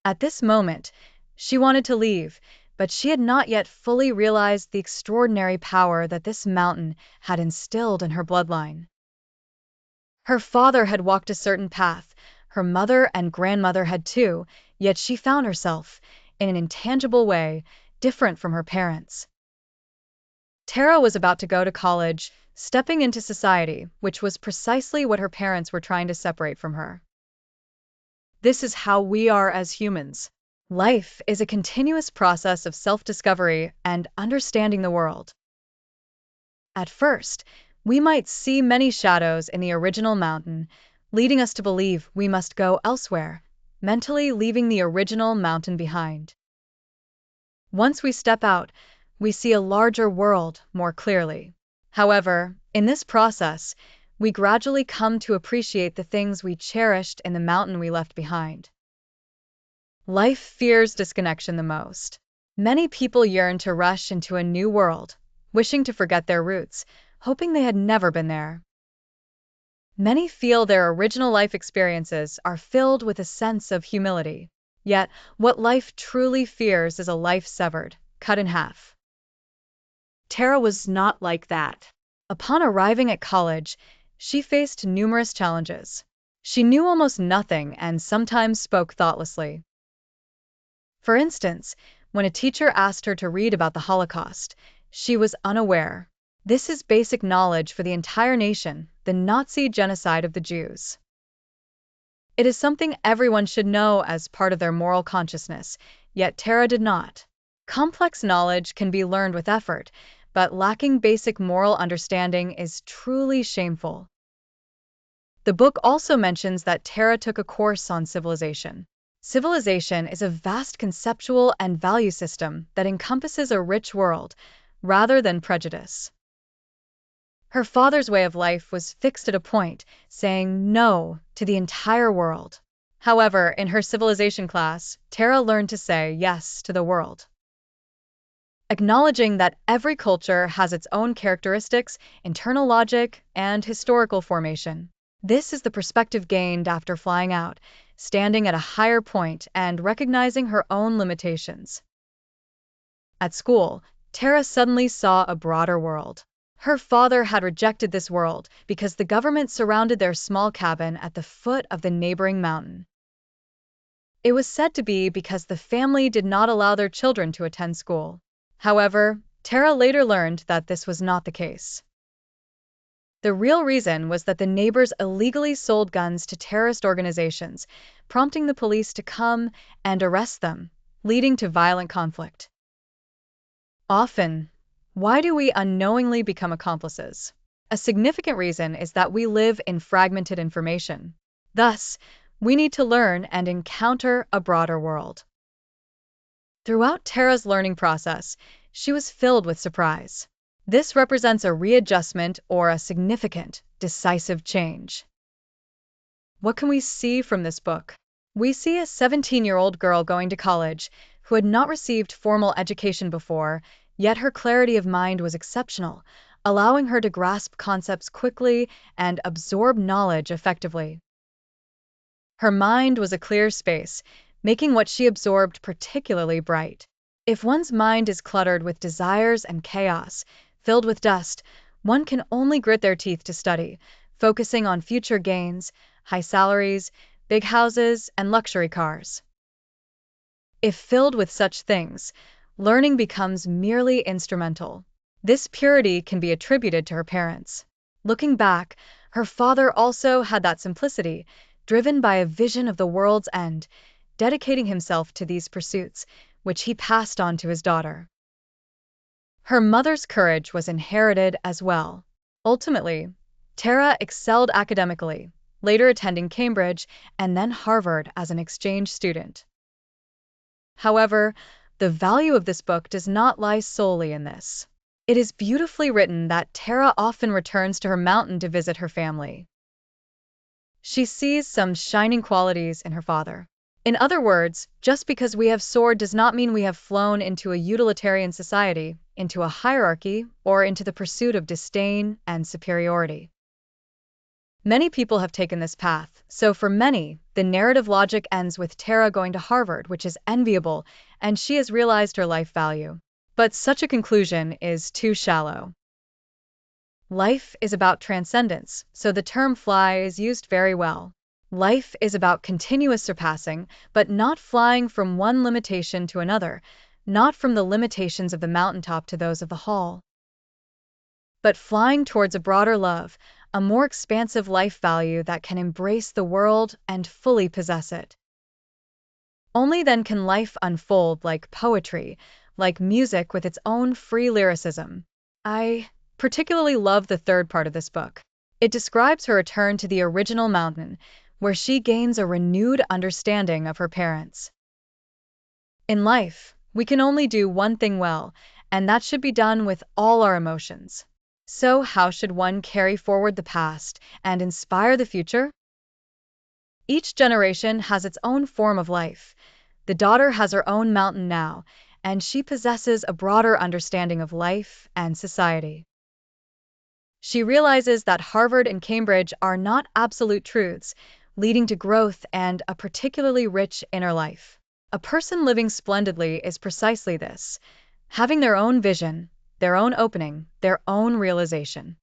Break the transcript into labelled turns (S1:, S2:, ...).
S1: At this moment, she wanted to leave, but she had not yet fully realized the extraordinary power that this mountain had instilled in her bloodline. Her father had walked a certain path, her mother and grandmother had too, yet she found herself, in an intangible way, different from her parents. Tara was about to go to college, stepping into society, which was precisely what her parents were trying to separate from her. This is how we are as humans. Life is a continuous process of self-discovery and understanding the world. At first, we might see many shadows in the original mountain, leading us to believe we must go elsewhere, mentally leaving the original mountain behind. Once we step out, we see a larger world more clearly. However, in this process, we gradually come to appreciate the things we cherished in the mountain we left behind. Life fears disconnection the most. Many people yearn to rush into a new world, wishing to forget their roots, hoping they had never been there. Many feel their original life experiences are filled with a sense of humility. Yet, what life truly fears is a life severed, cut in half. Tara was not like that. Upon arriving at college, she faced numerous challenges. She knew almost nothing and sometimes spoke thoughtlessly. For instance, when a teacher asked her to read about the Holocaust, she was unaware. This is basic knowledge for the entire nation, the Nazi genocide of the Jews. It is something everyone should know as part of their moral consciousness, yet Tara did not. Complex knowledge can be learned with effort, but lacking basic moral understanding is truly shameful. The book also mentions that Tara took a course on civilization. Civilization is a vast conceptual and value system that encompasses a rich world, rather than prejudice. Her father's way of life was fixed at a point, saying no to the entire world. However, in her civilization class, Tara learned to say yes to the world. Acknowledging that every culture has its own characteristics, internal logic, and historical formation. This is the perspective gained after flying out, standing at a higher point and recognizing her own limitations. At school, Tara suddenly saw a broader world. Her father had rejected this world because the government surrounded their small cabin at the foot of the neighboring mountain. It was said to be because the family did not allow their children to attend school. However, Tara later learned that this was not the case. The real reason was that the neighbors illegally sold guns to terrorist organizations, prompting the police to come and arrest them, leading to violent conflict. Often, why do we unknowingly become accomplices? A significant reason is that we live in fragmented information. Thus, we need to learn and encounter a broader world. Throughout Tara's learning process, she was filled with surprise. This represents a readjustment or a significant, decisive change. What can we see from this book? We see a 17-year-old girl going to college who had not received formal education before, yet her clarity of mind was exceptional, allowing her to grasp concepts quickly and absorb knowledge effectively. Her mind was a clear space, making what she absorbed particularly bright. If one's mind is cluttered with desires and chaos, filled with dust, one can only grit their teeth to study, focusing on future gains, high salaries, big houses, and luxury cars. If filled with such things, learning becomes merely instrumental. This purity can be attributed to her parents. Looking back, her father also had that simplicity, driven by a vision of the world's end, dedicating himself to these pursuits, which he passed on to his daughter. Her mother's courage was inherited as well. Ultimately, Tara excelled academically, later attending Cambridge and then Harvard as an exchange student. However, the value of this book does not lie solely in this. It is beautifully written that Tara often returns to her mountain to visit her family. She sees some shining qualities in her father. In other words, just because we have soared does not mean we have flown into a utilitarian society, into a hierarchy, or into the pursuit of disdain and superiority. Many people have taken this path, so for many, the narrative logic ends with Tara going to Harvard, which is enviable, and she has realized her life value. But such a conclusion is too shallow. Life is about transcendence, so the term fly is used very well. Life is about continuous surpassing, but not flying from one limitation to another, not from the limitations of the mountaintop to those of the hall, but flying towards a broader love, a more expansive life value that can embrace the world and fully possess it. Only then can life unfold like poetry, like music with its own free lyricism. I particularly love the third part of this book. It describes her return to the original mountain, where she gains a renewed understanding of her parents. In life, we can only do one thing well, and that should be done with all our emotions. So, how should one carry forward the past and inspire the future? Each generation has its own form of life. The daughter has her own mountain now, and she possesses a broader understanding of life and society. She realizes that Harvard and Cambridge are not absolute truths, leading to growth and a particularly rich inner life. A person living splendidly is precisely this, having their own vision, their own opening, their own realization.